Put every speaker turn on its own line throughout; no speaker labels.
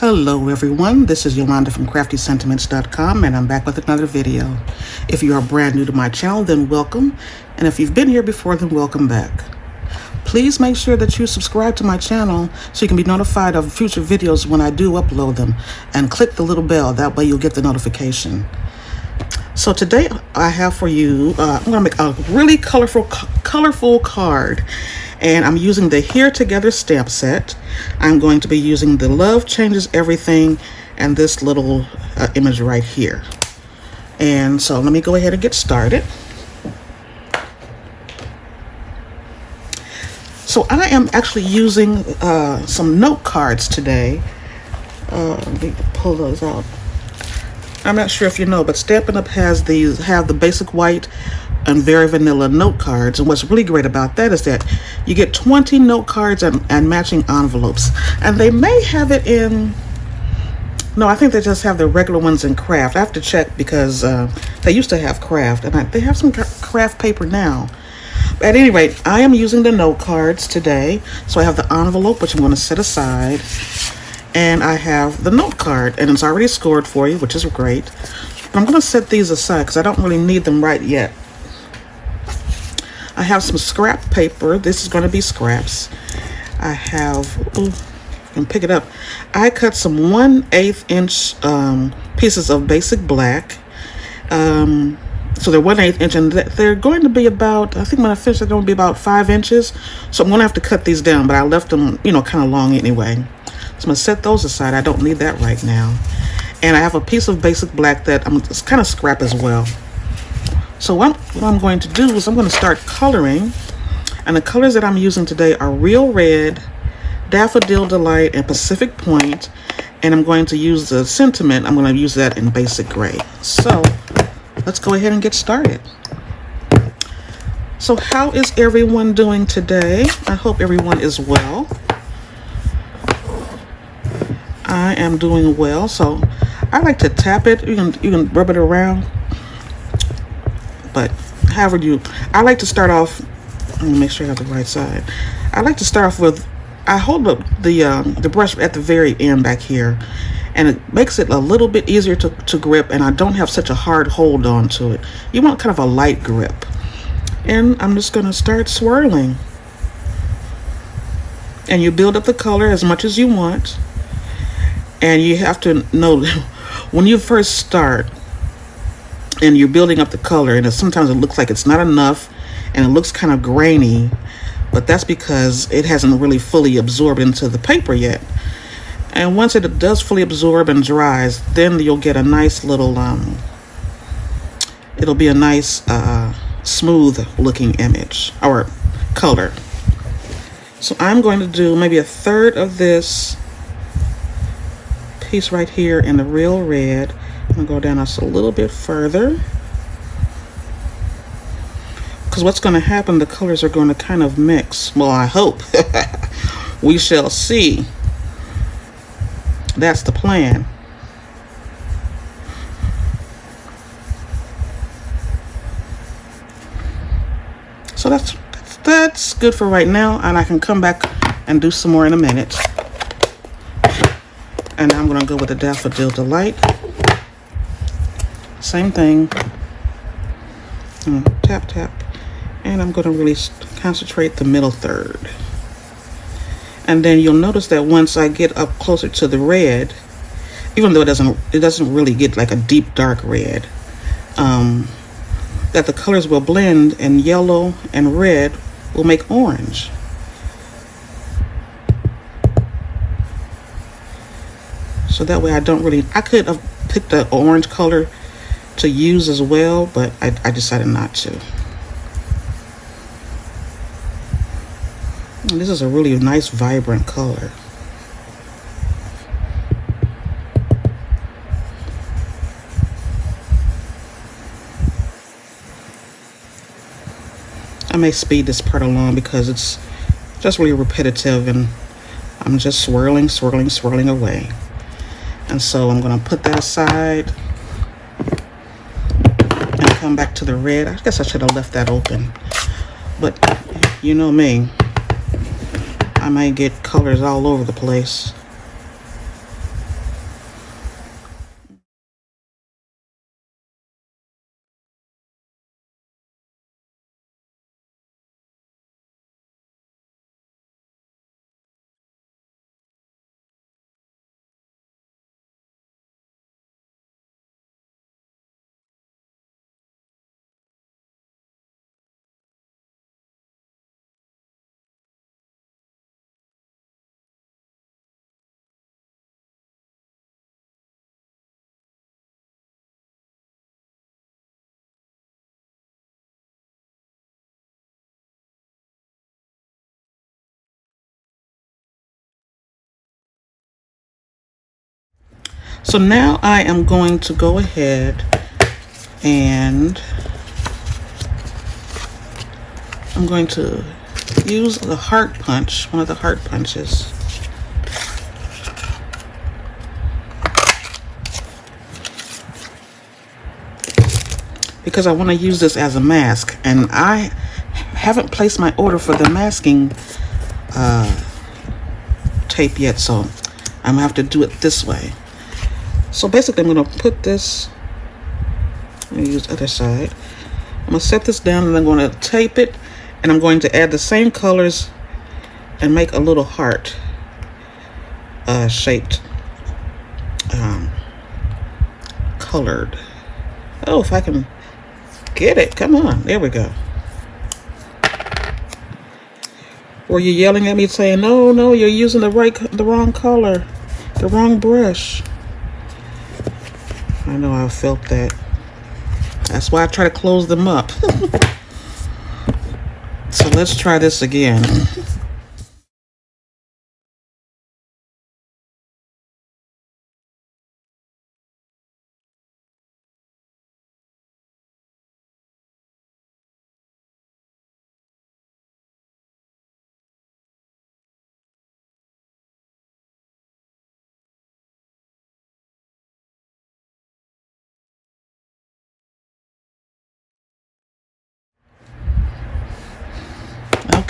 Hello everyone, this is Yolanda from CraftyScentiments.com and I'm back with another video. If you are brand new to my channel, then welcome, and if you've been here before, then welcome back. Please make sure that you subscribe to my channel so you can be notified of future videos when I do upload them, and click the little bell, that way you'll get the notification. So today I have for you, I'm going to make a really colorful card, and I'm using the Here Together stamp set. I'm going to be using the Love Changes Everything and this little image right here. And so let me go ahead and get started. So I am actually using some note cards today. Let me pull those out. I'm not sure if you know, but Stampin' Up! Have the basic white and very vanilla note cards, and what's really great about that is that you get 20 note cards and matching envelopes. And they may have it in, no, I think they just have the regular ones in craft. I have to check because they used to have craft, and they have some craft paper now. But at any rate, I am using the note cards today. So I have the envelope, which I'm going to set aside, and I have the note card, and it's already scored for you, which is great. But I'm going to set these aside because I don't really need them right yet. I have some scrap paper. This is going to be scraps. I have, you can pick it up. I cut some 1/8 inch pieces of basic black. So they're 1/8 inch, and they're going to be about, I think when I finish, they're going to be about 5 inches. So I'm going to have to cut these down, but I left them, you know, kind of long anyway. So I'm going to set those aside. I don't need that right now. And I have a piece of basic black that it's kind of scrap as well. So what I'm going to do is I'm going to start coloring, and the colors that I'm using today are Real Red, Daffodil Delight, and Pacific Point, and I'm going to use the sentiment. I'm going to use that in basic gray. So let's go ahead and get started. So how is everyone doing today? I hope everyone is well. I am doing well. So I like to tap it. You can rub it around. But however I like to start off, let me make sure I have the right side. I like to start off with, I hold up the brush at the very end back here, and it makes it a little bit easier to grip, and I don't have such a hard hold on to it. You want kind of a light grip. And I'm just going to start swirling. And you build up the color as much as you want. And you have to know when you first start, and you're building up the color, and sometimes it looks like it's not enough and it looks kind of grainy, but that's because it hasn't really fully absorbed into the paper yet. And once it does fully absorb and dries, then you'll get a nice little it'll be a nice smooth looking image or color. So I'm going to do maybe 1/3 of this piece right here in the Real Red. I'm going to go down just a little bit further, because what's going to happen, the colors are going to kind of mix. Well, I hope. We shall see. That's the plan. So that's good for right now, and I can come back and do some more in a minute. And I'm going to go with the Daffodil Delight. Same thing. Tap, tap. And I'm going to really concentrate the middle third. And then you'll notice that once I get up closer to the red, even though it doesn't really get like a deep dark red, that the colors will blend, and yellow and red will make orange. So that way I could have picked the orange color to use as well, but I decided not to. And this is a really nice vibrant color. I may speed this part along because it's just really repetitive, and I'm just swirling away. And so I'm going to put that aside and come back to the red. I guess I should have left that open, but you know me, I may get colors all over the place. So now I am going to go ahead and I'm going to use the heart punch, one of the heart punches. Because I want to use this as a mask, and I haven't placed my order for the masking tape yet, so I'm gonna have to do it this way. So basically I'm gonna put this, I'm gonna use the other side. I'm gonna set this down and I'm gonna tape it, and I'm going to add the same colors and make a little heart shaped colored. Oh, if I can get it, come on, there we go. Were you yelling at me saying, no, you're using the wrong color, the wrong brush? I know I felt that. That's why I try to close them up. So let's try this again.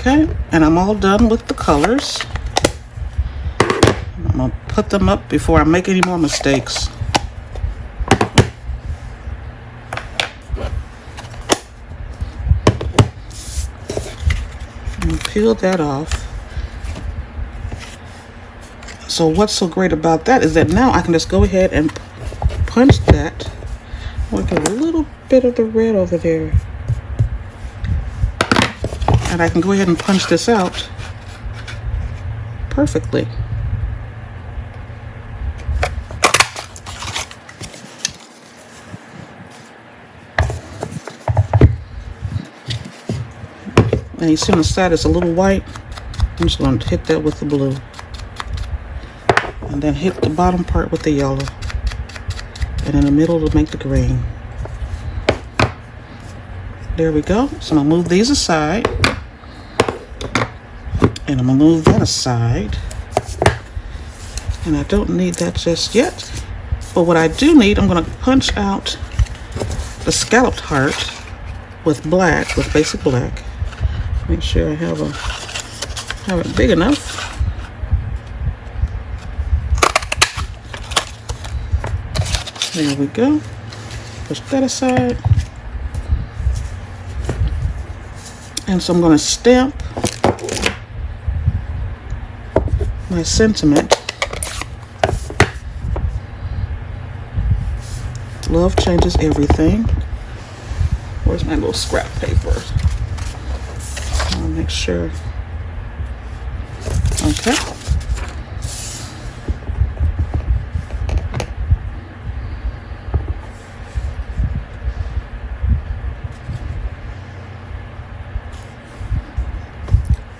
Okay, and I'm all done with the colors. I'm gonna put them up before I make any more mistakes. And peel that off. So what's so great about that is that now I can just go ahead and punch that. I'll get a little bit of the red over there. And I can go ahead and punch this out perfectly. And you see on the side it's a little white. I'm just going to hit that with the blue. And then hit the bottom part with the yellow. And in the middle to make the green. There we go. So I'm going to move these aside. And I'm going to move that aside. And I don't need that just yet. But what I do need, I'm going to punch out the scalloped heart with black, with basic black. Make sure I have it big enough. There we go. Push that aside. And so I'm going to stamp my sentiment. Love changes everything. Where's my little scrap paper? I'll make sure. Okay.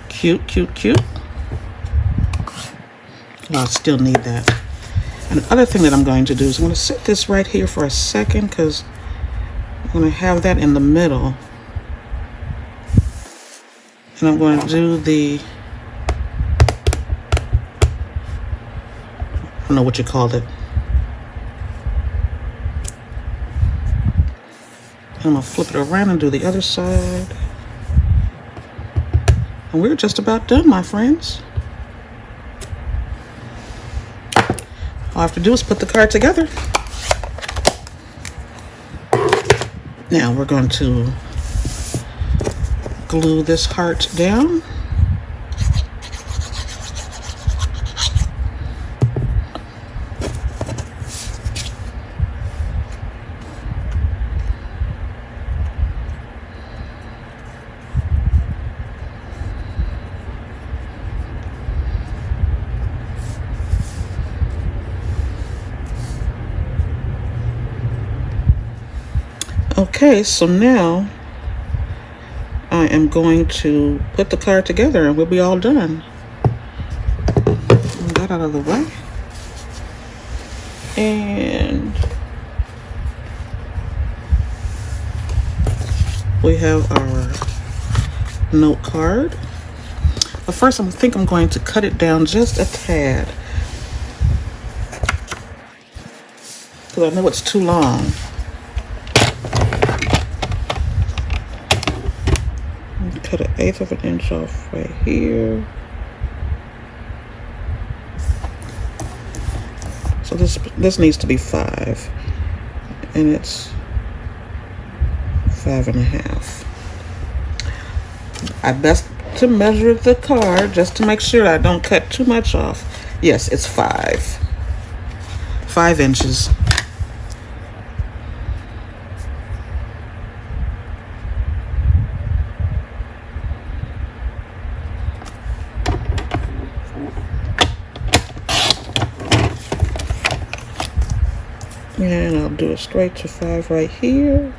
Cute, cute, cute. I still need that. And the other thing that I'm going to do is I'm going to set this right here for a second because I'm going to have that in the middle. And I'm going to do the, I don't know what you called it. And I'm going to flip it around and do the other side. And we're just about done, my friends. All I have to do is put the card together. Now we're going to glue this heart down. Okay, so now I am going to put the card together and we'll be all done. Get that out of the way. And we have our note card. But first, I think I'm going to cut it down just a tad, because I know it's too long. Cut 1/8 of an inch off right here. So this needs to be 5, and it's 5.5. I best to measure the card just to make sure I don't cut too much off. Yes, it's 5 inches. And I'll do it straight to 5 right here.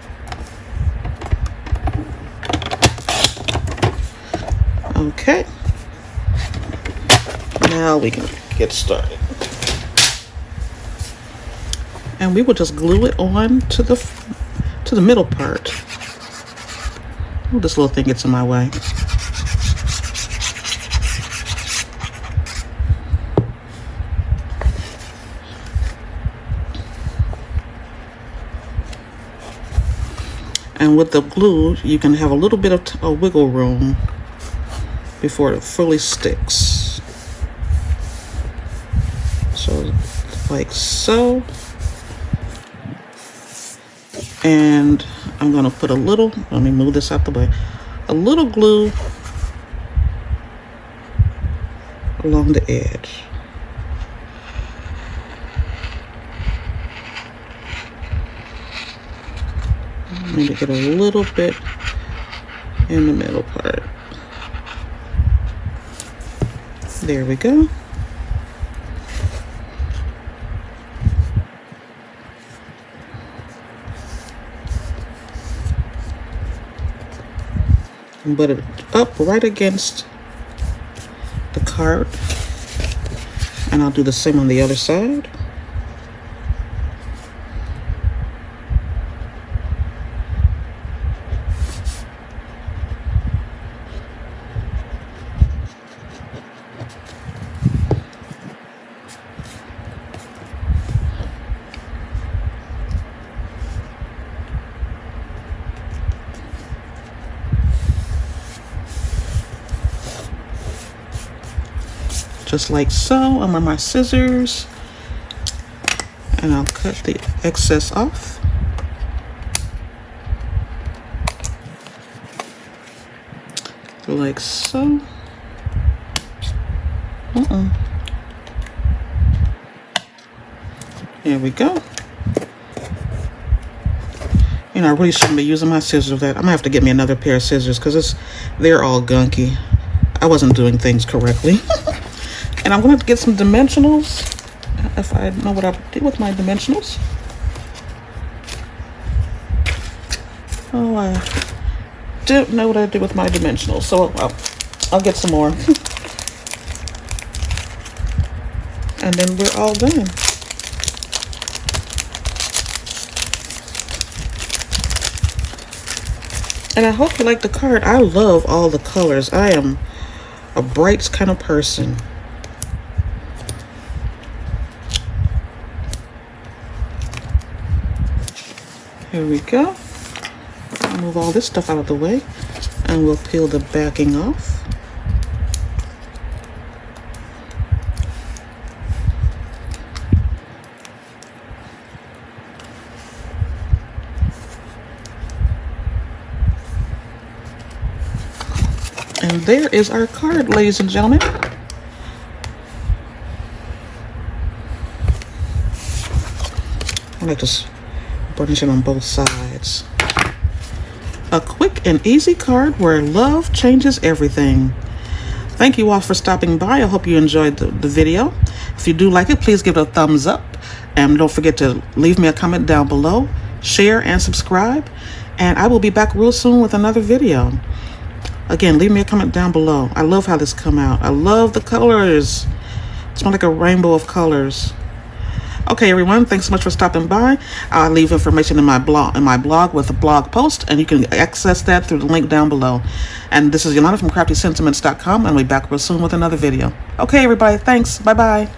Okay. Now we can get started. And we will just glue it on to the middle part. Oh, this little thing gets in my way. And with the glue, you can have a little bit of a wiggle room before it fully sticks. So, like so. And I'm going to put a little, let me move this out the way, a little glue along the edge. Maybe get a little bit in the middle part. There we go. And put it up right against the card. And I'll do the same on the other side. Just like so. I'm on my scissors and I'll cut the excess off. Like so. There we go. You know, I really shouldn't be using my scissors with that. I'm gonna have to get me another pair of scissors because they're all gunky. I wasn't doing things correctly. And I'm going to have to get some dimensionals, if I know what I did with my dimensionals. Oh, I didn't know what I did with my dimensionals, so I'll get some more. And then we're all done. And I hope you like the card. I love all the colors. I am a bright kind of person. Here we go. Move all this stuff out of the way and we'll peel the backing off. And there is our card, ladies and gentlemen. I like to burnish it on both sides. A quick and easy card where love changes everything. Thank you all for stopping by. I hope you enjoyed the video. If you do like it, please give it a thumbs up. And don't forget to leave me a comment down below, share and subscribe. And I will be back real soon with another video. Again, leave me a comment down below. I love how this come out. I love the colors. It's like a rainbow of colors. Okay, everyone, thanks so much for stopping by. I'll leave information in my blog with a blog post, and you can access that through the link down below. And this is Yolanda from CraftyScentiments.com, and we'll be back real soon with another video. Okay, everybody, thanks. Bye-bye.